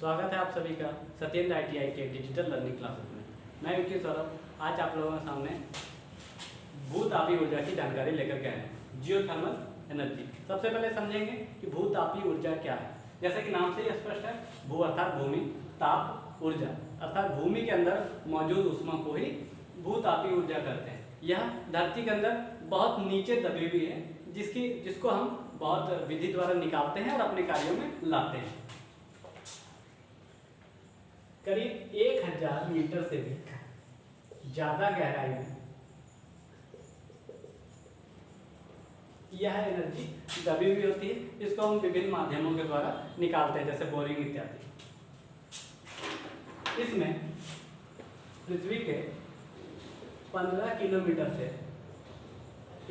स्वागत है आप सभी का सत्येंद्र ITI के डिजिटल लर्निंग क्लासेस में। मैं विकी सौरभ आज आप लोगों के सामने भूतापीय ऊर्जा की जानकारी लेकर के आए हैं, जियोथर्मल एनर्जी। सबसे पहले समझेंगे कि भूतापीय ऊर्जा क्या है। जैसे कि नाम से ही स्पष्ट है, भू अर्थात भूमि, ताप ऊर्जा अर्थात भूमि के अंदर मौजूद ऊष्मा को ही भूतापीय ऊर्जा कहते हैं। यह धरती के अंदर बहुत नीचे दबी हुई है, जिसको हम बहुत विधि द्वारा निकालते हैं और अपने कार्यों में लाते हैं। करीब 1000 मीटर से भी ज्यादा गहराई में यह एनर्जी दबी हुई होती है, जिसको हम विभिन्न माध्यमों के द्वारा निकालते हैं, जैसे बोरिंग इत्यादि। इसमें पृथ्वी के 15 किलोमीटर से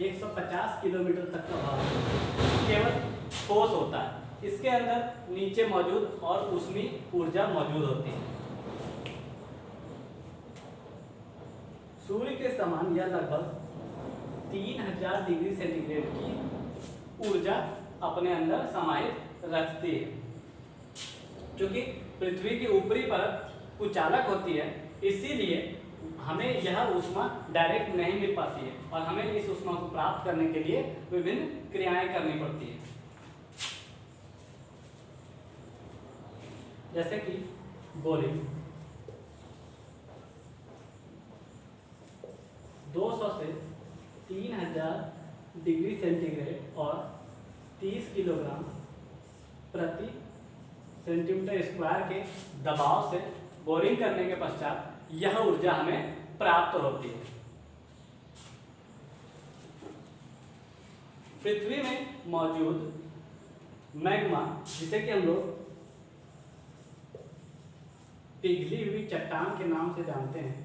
150 किलोमीटर तक का भाग केवल ठोस होता है। इसके अंदर नीचे मौजूद और ऊष्मीय ऊर्जा मौजूद होती है। सूर्य के समान यह लगभग 3000 डिग्री सेंटीग्रेड की ऊर्जा अपने अंदर समाहित रखती है। क्योंकि पृथ्वी की ऊपरी परत कुचालक होती है, इसीलिए हमें यह ऊष्मा डायरेक्ट नहीं मिल पाती है और हमें इस ऊष्मा को प्राप्त करने के लिए विभिन्न क्रियाएं करनी पड़ती है। जैसे कि बोरिंग 200 से 3000 डिग्री सेंटीग्रेड और 30 किलोग्राम प्रति सेंटीमीटर स्क्वायर के दबाव से बोरिंग करने के पश्चात यह ऊर्जा हमें प्राप्त होती है। पृथ्वी में मौजूद मैग्मा, जिसे कि हम लोग पिघली हुई चट्टान के नाम से जानते हैं,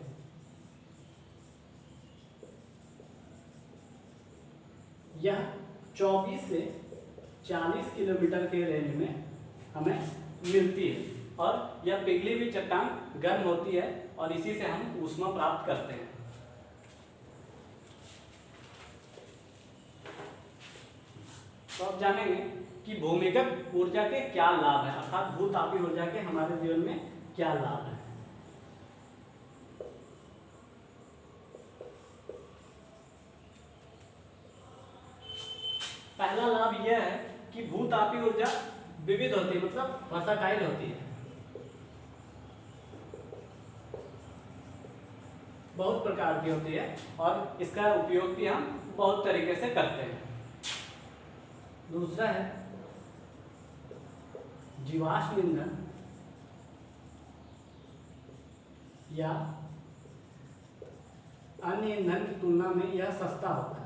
यह 24 से 40 किलोमीटर के रेंज में हमें मिलती है और यह पिघली हुई चट्टान गर्म होती है और इसी से हम ऊष्मा प्राप्त करते हैं। तो अब जानेंगे कि भूमिगत ऊर्जा के क्या लाभ हैं, अर्थात भूतापीय ऊर्जा के हमारे जीवन में क्या लाभ हैं। पहला लाभ यह है कि भूतापीय ऊर्जा विविध होती है, मतलब वर्साटाइल होती है, बहुत प्रकार की होती है और इसका उपयोग भी हम बहुत तरीके से करते हैं। दूसरा है जीवाश्म ईंधन या अन्य ईंधन की तुलना में यह सस्ता होता है।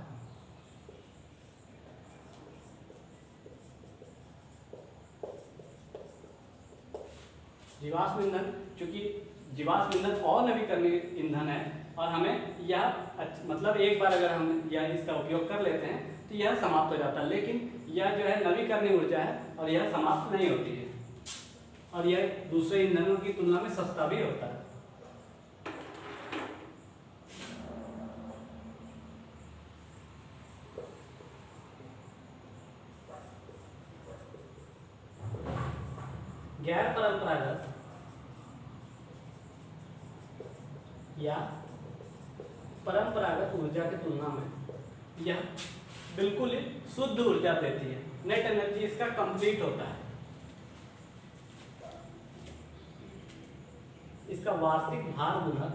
जीवाश्म ईंधन, चूंकि जीवाश्म ईंधन अनवीकरणीय ईंधन है और हमें यह मतलब एक बार अगर हम यह इसका उपयोग कर लेते हैं तो यह समाप्त हो जाता है, लेकिन यह जो है नवीकरणीय ऊर्जा है और यह समाप्त नहीं होती है और यह दूसरे ईंधनों की तुलना में सस्ता भी होता है। गैर परंपरागत या परंपरागत ऊर्जा की तुलना में यह बिल्कुल ही शुद्ध ऊर्जा देती है। नेट एनर्जी इसका कंप्लीट होता है। इसका वार्षिक भार गुणक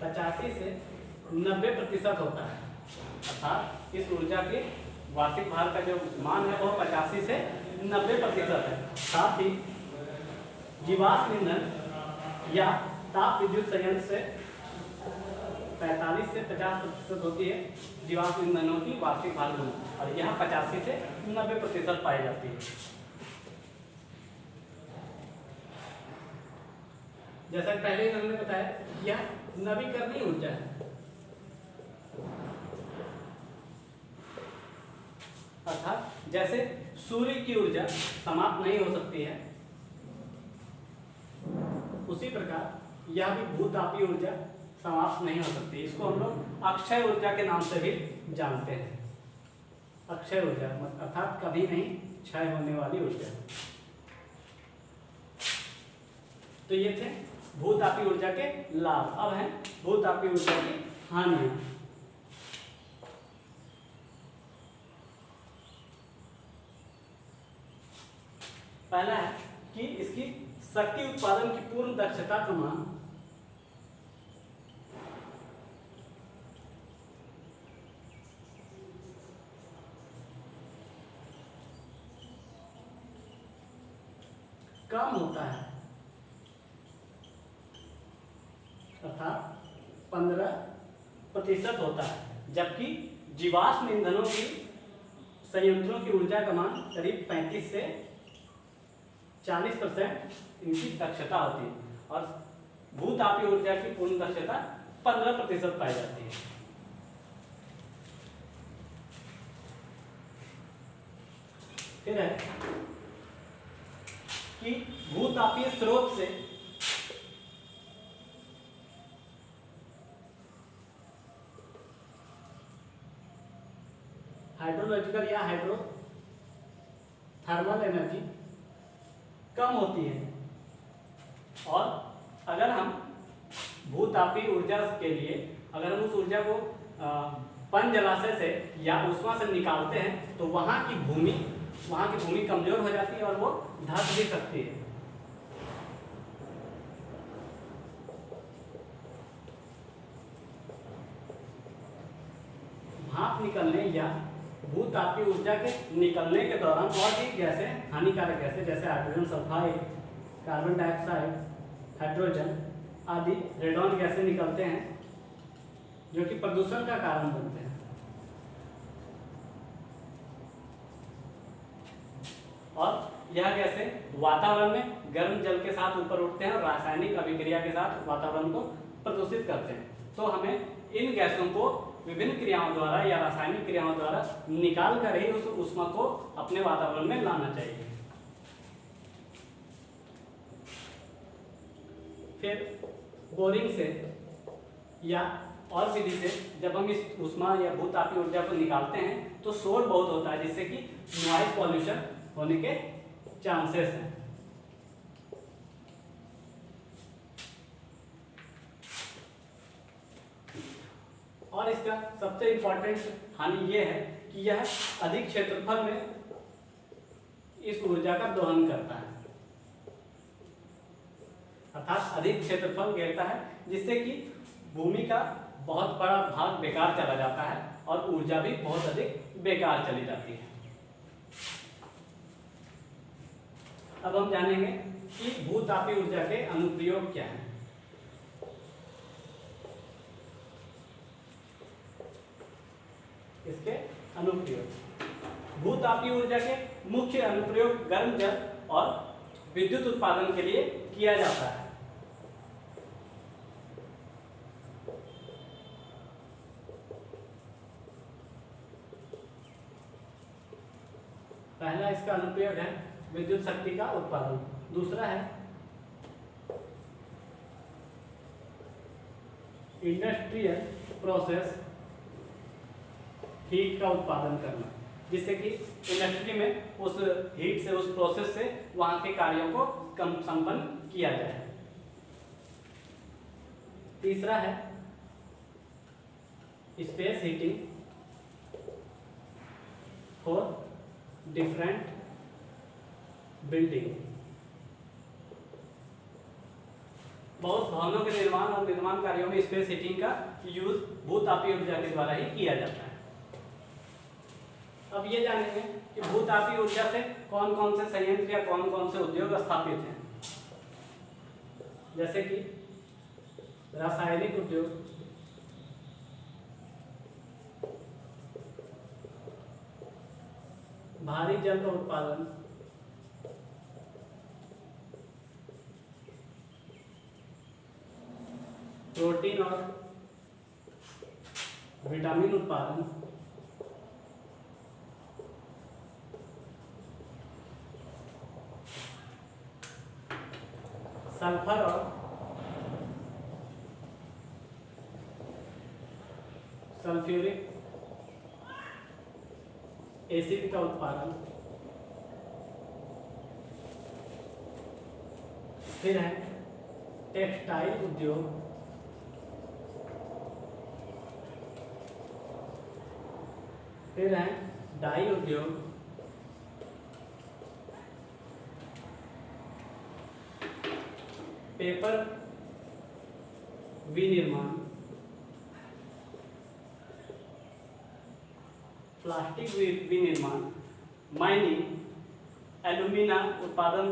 85 से 90% होता है, अर्थात इस ऊर्जा के वार्षिक भार का जो मान है वह 85 से 90% है। साथ ही जीवाश्म ईंधन या ताप विद्युत संयंत्र से 45 से 50% होती है जीवाश्म ईंधनों की वार्षिक भार गुणक और यह 85 से 90% पाई जाती है। जैसा पहले हमने बताया, यह नवीकरणीय ऊर्जा है, अर्थात जैसे सूर्य की ऊर्जा समाप्त नहीं हो सकती है, उसी प्रकार यह भी भूतापीय ऊर्जा समाप्त नहीं हो सकती। इसको हम लोग अक्षय ऊर्जा के नाम से भी जानते हैं। अक्षय ऊर्जा अर्थात कभी नहीं क्षय होने वाली ऊर्जा। तो ये थे भूतापीय ऊर्जा के लाभ। अब है भूतापीय ऊर्जा की हानियां। पहला है कि इसकी शक्ति उत्पादन की पूर्ण दक्षता कम होता है, अर्थात 15% होता है, जबकि जीवाश्म ईंधनों की संयंत्रों की ऊर्जा का मान करीब 35 से 40% इनकी दक्षता होती है और भूतापीय ऊर्जा की पूर्ण दक्षता 15% पाई जाती है। फिर है कि भूतापीय स्रोत से हाइड्रोलॉजिकल या हाइड्रो थर्मल एनर्जी कम होती है और अगर हम भूतापीय ऊर्जा के लिए अगर हम उस ऊर्जा को पन जलाशय से या ऊष्मा से निकालते हैं तो वहाँ की भूमि कमजोर हो जाती है और वो धंस भी सकती है। भाप निकलने या भूतापीय ऊर्जा के निकलने के दौरान और भी गैसें हानिकारक गैसें जैसे hydrogen sulphide, carbon dioxide, hydrogen आदि रेडॉन गैसें निकलते हैं जो कि प्रदूषण का कारण बनते हैं। और यह गैसें वातावरण में गर्म जल के साथ ऊपर उठते हैं और रासायनिक अभिक्रिया के साथ वातावरण को प्रदूषित करते हैं। तो हमें इन गैसों को विभिन्न क्रियाओं द्वारा या रासायनिक क्रियाओं द्वारा निकाल कर ही उस ऊष्मा को अपने वातावरण में लाना चाहिए। फिर बोरिंग से या और विधि से जब हम इस ऊष्मा या भूतापीय ऊर्जा को निकालते हैं तो शोर बहुत होता है जिससे कि नॉइज पॉल्यूशन होने के चांसेस हैं। और इसका सबसे इंपॉर्टेंट हानि यह है कि यह अधिक क्षेत्रफल में इस ऊर्जा का दोहन करता है, अर्थात अधिक क्षेत्रफल घेरता है जिससे कि भूमि का बहुत बड़ा भाग बेकार चला जाता है और ऊर्जा भी बहुत अधिक बेकार चली जाती है। अब हम जानेंगे कि भूतापीय ऊर्जा के अनुप्रयोग क्या हैं। इसके अनुप्रयोग, भूतापीय ऊर्जा के मुख्य अनुप्रयोग गर्म जल और विद्युत उत्पादन के लिए किया जाता है। पहला इसका अनुप्रयोग है विद्युत शक्ति का उत्पादन, दूसरा है इंडस्ट्रियल प्रोसेस हीट का उत्पादन करना, जिससे कि इंडस्ट्री में उस हीट से उस प्रोसेस से वहां के कार्यों को कम संपन्न किया जाए। तीसरा है space heating for different building, बहुत भवनों के निर्माण और निर्माण कार्यों में स्पेस हीटिंग का यूज भूतापीय ऊर्जा के द्वारा ही किया जाता है। अब ये जानेंगे कि भूतापीय ऊर्जा से कौन कौन से संयंत्र या कौन कौन से उद्योग स्थापित हैं, जैसे कि रासायनिक उद्योग, भारी जल का उत्पादन, प्रोटीन और विटामिन उत्पादन, सल्फर और सल्फ्यूरिक एसिड का उत्पादन, फिर है टेक्सटाइल उद्योग, फिर है डाई उद्योग, पेपर विनिर्माण, प्लास्टिक विनिर्माण, माइनिंग, एल्यूमिना उत्पादन,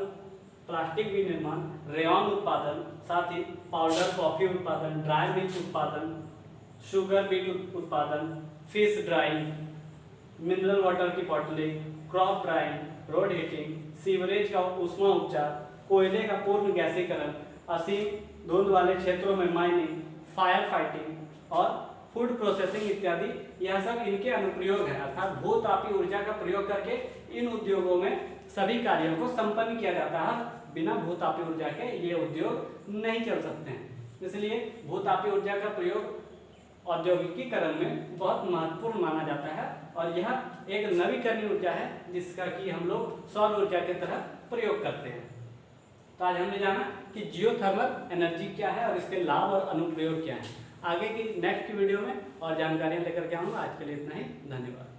प्लास्टिक विनिर्माण, रेयन उत्पादन, साथ ही पाउडर कॉफी उत्पादन, ड्राई मिल्क उत्पादन, शुगर बीट उत्पादन, फिश ड्राइंग, मिनरल वाटर की bottling, crop drawing, road heating, sewerage का उष्मा उपचार, कोयले का पूर्ण गैसीकरण, असीम धुंध वाले क्षेत्रों में माइनिंग, फायर फाइटिंग और फूड प्रोसेसिंग इत्यादि, यह सब इनके अनुप्रयोग है। अर्थात भूतापी ऊर्जा का प्रयोग करके इन उद्योगों में सभी कार्यों को संपन्न किया जाता है। बिना भूतापी ऊर्जा के ये उद्योग नहीं चल सकते हैं। इसलिए भूतापी ऊर्जा का प्रयोग औद्योगिकीकरण में बहुत महत्वपूर्ण माना जाता है और यह एक नवीकरणीय ऊर्जा है जिसका कि हम लोग सौर ऊर्जा की तरह प्रयोग करते हैं। तो आज हमने जाना कि जियोथर्मल एनर्जी क्या है और इसके लाभ और अनुप्रयोग क्या है। आगे की नेक्स्ट वीडियो में और जानकारियां लेकर के आऊँगा। आज के लिए इतना ही, धन्यवाद।